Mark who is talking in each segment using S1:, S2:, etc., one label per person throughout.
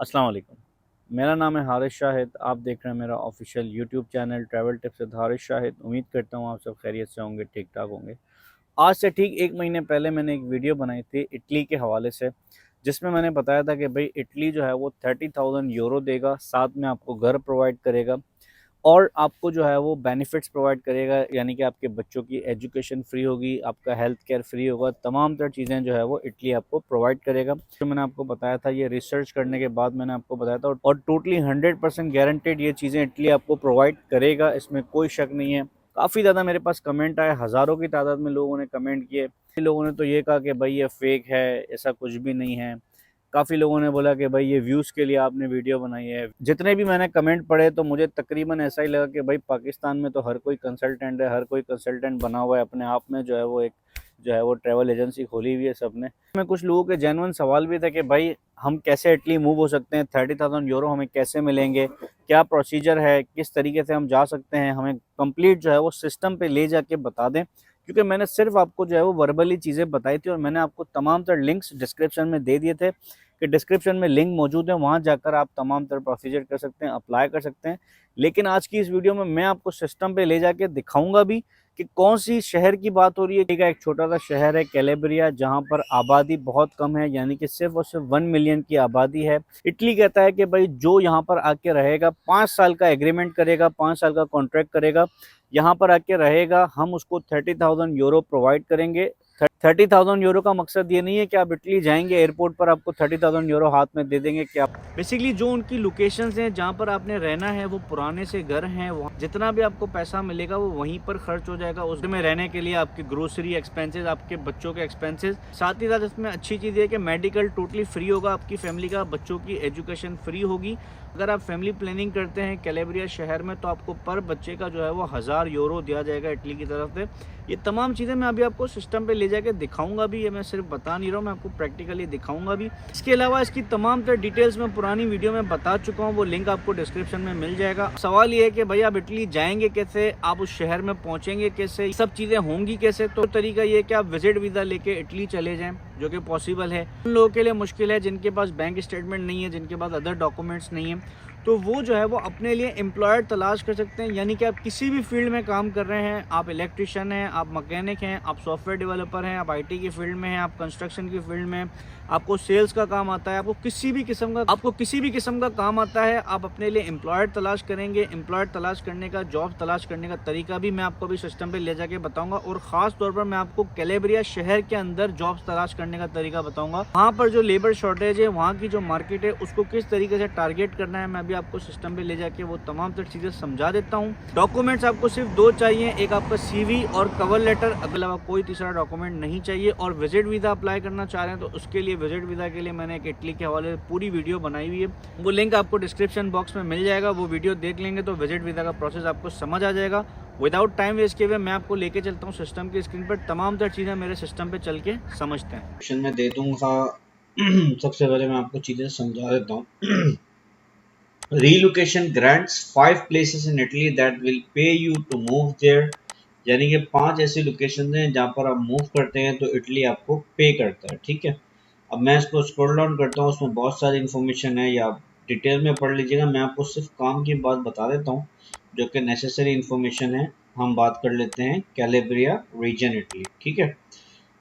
S1: अस्सलाम वालेकुम। मेरा नाम है हारिस शाहिद। आप देख रहे हैं मेरा official YouTube channel travel tips with Haris Shahid. उम्मीद करता हूँ आप सब खैरियत से होंगे, ठीक ठाक होंगे। आज से ठीक 1 महीने पहले मैंने एक वीडियो बनाई थी इटली के हवाले से, जिसमें मैंने बताया था कि भाई इटली जो है वो 30,000 यूरो देगा, साथ में आपको घर प्रोवाइड करेगा और आपको जो है वो बेनिफिट्स प्रोवाइड करेगा, यानी कि आपके बच्चों की एजुकेशन फ्री होगी, आपका हेल्थ केयर फ्री होगा, तमाम तरह चीज़ें जो है वो इटली आपको प्रोवाइड करेगा। जो मैंने आपको बताया था, ये रिसर्च करने के बाद मैंने आपको बताया था और टोटली 100% गारंटेड ये चीज़ें इटली आपको प्रोवाइड करेगा, इसमें कोई शक नहीं है। काफ़ी ज़्यादा मेरे पास कमेंट आए, हज़ारों की तादाद में लोगों ने कमेंट किए। लोगों ने तो ये कहा कि भाई ये फेक है, ऐसा कुछ भी नहीं है। काफ़ी लोगों ने बोला कि भाई ये व्यूज़ के लिए आपने वीडियो बनाई है। जितने भी मैंने कमेंट पढ़े तो मुझे तकरीबन ऐसा ही लगा कि भाई पाकिस्तान में तो हर कोई कंसल्टेंट है, हर कोई कंसल्टेंट बना हुआ है अपने आप में, जो है वो एक जो है वो ट्रैवल एजेंसी खोली हुई है सबने। में कुछ लोगों के जेन्युइन सवाल भी थे कि भाई हम कैसे इटली मूव हो सकते हैं, 30,000 यूरो हमें कैसे मिलेंगे, क्या प्रोसीजर है, किस तरीके से हम जा सकते हैं, हमें कंप्लीट जो है वो सिस्टम पे ले जाके बता दें। क्योंकि मैंने सिर्फ आपको जो है वो वर्बली चीज़ें बताई थी और मैंने आपको तमाम तरह लिंक्स डिस्क्रिप्शन में दे दिए थे कि डिस्क्रिप्शन में लिंक मौजूद है, वहाँ जाकर आप तमाम तरह प्रोसीजर कर सकते हैं, अप्लाई कर सकते हैं। लेकिन आज की इस वीडियो में मैं आपको सिस्टम पे ले जाके दिखाऊंगा भी कि कौन सी शहर की बात हो रही है। ठीक है, एक छोटा सा शहर है कैलेब्रिया, जहाँ पर आबादी बहुत कम है, यानी कि सिर्फ और सिर्फ 1 मिलियन की आबादी है। इटली कहता है कि भाई जो यहाँ पर आके रहेगा, 5 साल का एग्रीमेंट करेगा, 5 साल का कॉन्ट्रैक्ट करेगा, यहाँ पर आके रहेगा, हम उसको 30,000 यूरो प्रोवाइड करेंगे। 30,000 यूरो का मकसद ये नहीं है कि आप इटली जाएंगे, एयरपोर्ट पर आपको 30,000 यूरो हाथ में दे देंगे। क्या बेसिकली जो उनकी लोकेशंस हैं जहाँ पर आपने रहना है, वो पुराने से घर हैं, वहाँ जितना भी आपको पैसा मिलेगा वो वहीं पर खर्च हो जाएगा। उसमें रहने के लिए आपकी ग्रोसरी एक्सपेंसेस, आपके बच्चों के एक्सपेंसेस, साथ ही साथ इसमें अच्छी चीज़ है कि मेडिकल टोटली फ्री होगा आपकी फैमिली का, बच्चों की एजुकेशन फ्री होगी। अगर आप फैमिली प्लानिंग करते हैं कैलेब्रिया शहर में तो आपको पर बच्चे का जो है वो 1,000 यूरो दिया जाएगा इटली की तरफ से। ये तमाम चीज़ें मैं अभी आपको सिस्टम पे ले जाके दिखाऊंगा भी, ये मैं सिर्फ बता नहीं रहा हूँ, मैं आपको प्रैक्टिकली दिखाऊंगा भी। इसके अलावा इसकी तमाम तरह डिटेल्स मैं पुरानी वीडियो में बता चुका हूँ, वो लिंक आपको डिस्क्रिप्शन में मिल जाएगा। सवाल ये है कि भाई आप इटली जाएंगे कैसे, आप उस शहर में पहुँचेंगे कैसे, सब चीज़ें होंगी कैसे। तो तरीका ये है कि आप विजिट वीज़ा लेके इटली चले जाएँ, जो कि पॉसिबल है। उन लोगों के लिए मुश्किल है जिनके पास बैंक स्टेटमेंट नहीं है, जिनके पास अदर डॉक्यूमेंट्स नहीं है, तो वो जो है वो अपने लिए एम्प्लॉयर तलाश कर सकते हैं। यानी कि आप किसी भी फील्ड में काम कर रहे हैं, आप इलेक्ट्रिशियन हैं, आप मैकेनिक हैं, आप सॉफ्टवेयर डेवलपर हैं, आप आईटी की फील्ड में हैं, आप कंस्ट्रक्शन की फील्ड में, आपको सेल्स का काम आता है, आपको किसी भी किस्म का काम आता है, आप अपने लिए एम्प्लॉयर तलाश करेंगे। एम्प्लॉयर तलाश करने का, जॉब तलाश करने का तरीका भी मैं आपको अभी सिस्टम पे ले जाके बताऊंगा और ख़ास तौर पर मैं आपको कैलेब्रिया शहर के अंदर जॉब्स तलाश करने का तरीका बताऊंगा। वहाँ पर जो लेबर शॉर्टेज है, वहाँ की जो मार्केट है, उसको किस तरीके से टारगेट करना है, मैं अभी आपको सिस्टम पे ले जाके वो तमाम तरह चीज़ें समझा देता हूँ। डॉक्यूमेंट्स आपको सिर्फ 2 चाहिए, एक आपका CV और कवर लेटर, अलावा कोई तीसरा डॉक्यूमेंट नहीं चाहिए। और विजिट वीज़ा अप्लाई करना चाह रहे हैं तो उसके लिए, विजिट वीज़ा के लिए मैंने एक इटली के हवाले पूरी वीडियो बनाई हुई है, वो लिंक आपको डिस्क्रिप्शन बॉक्स में मिल जाएगा। वो वीडियो देख लेंगे तो विजिट वीज़ा का प्रोसेस आपको समझ आ जाएगा। विदाउट टाइम वेस्ट किए हुए मैं आपको लेके चलता हूँ सिस्टम की स्क्रीन पर, तमाम तरह चीज़ें मेरे सिस्टम पे चल के समझते हैं।
S2: ऑप्शन में दे दूंगा। सबसे पहले मैं आपको चीज़ें समझा देता हूँ। Relocation grants 5 places in Italy that will pay you to move there। यानी कि 5 ऐसी लोकेशन हैं जहाँ पर आप मूव करते हैं तो इटली आपको पे करता है। ठीक है, अब मैं इसको स्क्रॉल डाउन करता हूँ, उसमें बहुत सारी इन्फॉर्मेशन है, या आप डिटेल में पढ़ लीजिएगा। मैं आपको सिर्फ काम की बात बता देता हूँ जो कि नेसेसरी इन्फॉर्मेशन है। हम बात कर लेते हैं कैलेब्रिया रीजन इटली। ठीक है,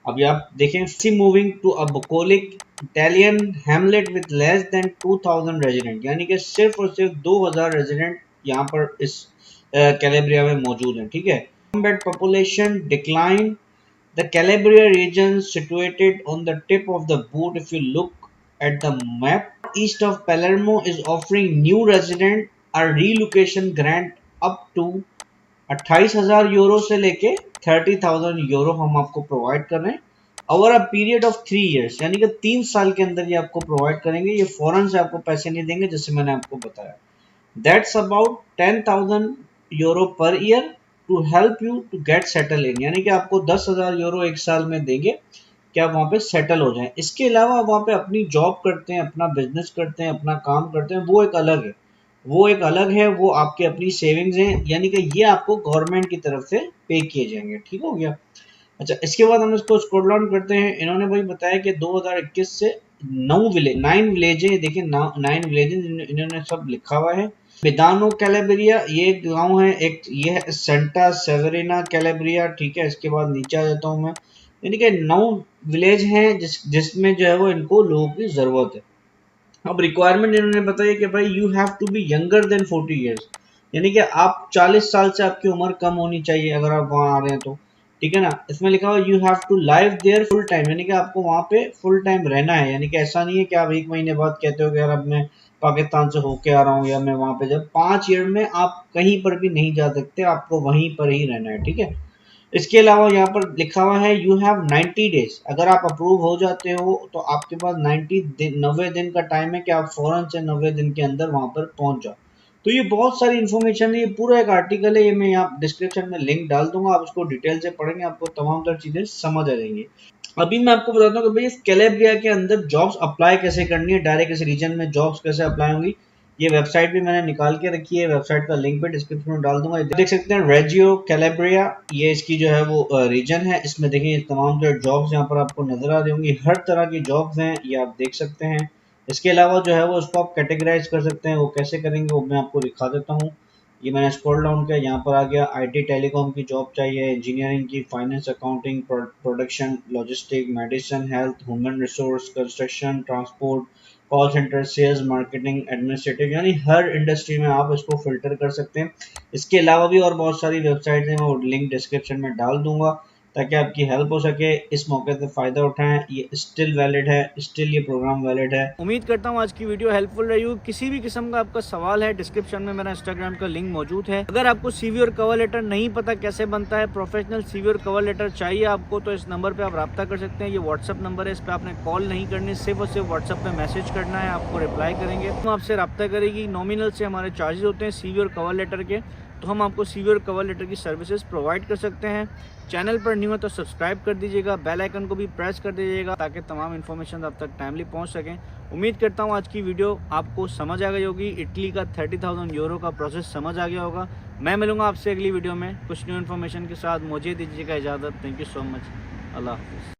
S2: अभी आप देखें, see moving to a bucolic Italian hamlet with less than 2000 resident, यानी कि सिर्फ और सिर्फ 2000 रेजिडेंट यहाँ पर इस कैलेब्रिया में मौजूद हैं। ठीक है, combat population decline, the Calabria region situated on the tip of the boot। If you look at the map, east of Palermo is offering new resident a relocation grant up to 28,000 euro से लेके 30,000 euro हम आपको provide कर रहे हैं over a period of 3 years, यानी कि 3 साल के अंदर ये आपको प्रोवाइड करेंगे। ये फौरन से आपको पैसे नहीं देंगे, जैसे मैंने आपको बताया। That's about 10,000 euro per year to help you to get settle in, यानी कि आपको 10,000 यूरो एक साल में देंगे कि आप वहाँ पे सेटल हो जाएं। इसके अलावा आप वहाँ पे अपनी जॉब करते हैं, अपना बिजनेस करते हैं, अपना काम करते हैं, वो एक अलग है, वो एक अलग है, वो आपकी अपनी सेविंग्स हैं, यानी कि ये आपको गवर्नमेंट की तरफ से पे किए जाएंगे। ठीक हो गया। अच्छा, इसके बाद हम इसको स्क्रॉल डाउन करते हैं। इन्होंने भाई बताया कि 2021 से 9 विलेज है, देखिए 9 विलेज इन्होंने सब लिखा हुआ है। पिदानो कैलेब्रिया ये एक गाँव है, एक ये है सेंटा सेवेरिना कैलेब्रिया, ठीक है। इसके बाद नीचे आ जाता हूँ मैं, यानी कि 9 विलेज हैं जिसमें जो है वो इनको लोगों की जरूरत है। अब रिक्वायरमेंट इन्होंने बताया कि भाई you have to be younger than 40 years, यानी कि आप 40 साल से आपकी उम्र कम होनी चाहिए अगर आप वहां आ रहे हैं तो, ठीक है ना। इसमें लिखा हुआ you have to live there full time, यानी कि आपको वहां पे फुल टाइम रहना है, यानी कि ऐसा नहीं है कि आप 1 महीने बाद कहते हो कि यार अब मैं पाकिस्तान से होके आ रहा हूँ या मैं वहां पे, जब 5 ईयर में आप कहीं पर भी नहीं जा सकते, आपको वहीं पर ही रहना है, ठीक है। इसके अलावा यहाँ पर लिखा हुआ है यू हैव 90 डेज, अगर आप अप्रूव हो जाते हो तो आपके पास 90 दिन का टाइम है कि आप फौरन से 90 दिन के अंदर वहां पर पहुंच जाओ। तो ये बहुत सारी इन्फॉर्मेशन है, ये पूरा एक आर्टिकल है, ये मैं यहाँ डिस्क्रिप्शन में लिंक डाल दूंगा, आप उसको डिटेल से पढ़ेंगे, आपको तमाम तर चीजें समझ आ जाएंगी। अभी मैं आपको बताता हूँ कि भाई इस कैलेब्रिया के अंदर जॉब्स अप्लाई कैसे करनी है, डायरेक्ट इस रीजन में जॉब्स कैसे अप्लाई होंगी। ये वेबसाइट भी मैंने निकाल के रखी है, वेबसाइट का लिंक भी डिस्क्रिप्शन में डाल दूंगा। देख सकते हैं रेजियो कैलेब्रिया, ये इसकी जो है वो रीजन है। इसमें देखिए तमाम जो जॉब्स यहाँ पर आपको नजर आ रही होंगी, हर तरह की जॉब्स हैं, ये आप देख सकते हैं। इसके अलावा जो है वो उसको आप कैटेगराइज कर सकते हैं, वो कैसे करेंगे वो मैं आपको दिखा देता हूँ। ये मैंने स्क्रॉल डाउन किया, यहाँ पर आ गया आईटी टेलीकॉम की जॉब चाहिए, इंजीनियरिंग की, finance accounting, production, logistic, medicine, health, human resource, construction, transport, call centre, sales, marketing, administrative, यानी हर इंडस्ट्री में आप इसको फिल्टर कर सकते हैं। इसके अलावा भी और बहुत सारी वेबसाइट हैं, मैं लिंक डिस्क्रिप्शन में डाल दूंगा ताकि आपकी हेल्प हो सके, इस मौके से फ़ायदा उठाएं। ये स्टिल वैलिड है, स्टिल ये प्रोग्राम वैलिड है।
S1: उम्मीद करता हूँ आज की वीडियो हेल्पफुल रही हो। किसी भी किस्म का आपका सवाल है, डिस्क्रिप्शन में मेरा इंस्टाग्राम का लिंक मौजूद है। अगर आपको सीवी और कवर लेटर नहीं पता कैसे बनता है, प्रोफेशनल सीवी और कवर लेटर चाहिए आपको, तो इस नंबर पे आप रब्ता कर सकते हैं। ये व्हाट्सअप नंबर है, इस पर आपने कॉल नहीं करनी, सिर्फ और सिर्फ व्हाट्सअप पे मैसेज करना है, आपको रिप्लाई करेंगे, हम आपसे रब्ता करेगी। नॉमिनल से हमारे चार्जेस होते हैं सीवी और कवर लेटर के, तो हम आपको सीवी और कवर लेटर की सर्विसेज प्रोवाइड कर सकते हैं। चैनल पर न्यू है तो सब्सक्राइब कर दीजिएगा, बेल आइकन को भी प्रेस कर दीजिएगा ताकि तमाम इन्फॉर्मेशन आप तक टाइमली पहुंच सकें। उम्मीद करता हूं आज की वीडियो आपको समझ आ गई होगी, इटली का 30,000 यूरो का प्रोसेस समझ आ गया होगा। मैं मिलूंगा आपसे अगली वीडियो में कुछ न्यू इन्फॉर्मेशन के साथ। मुझे दीजिएगा इजाज़त। Thank you so much. अल्लाह हाफिज़।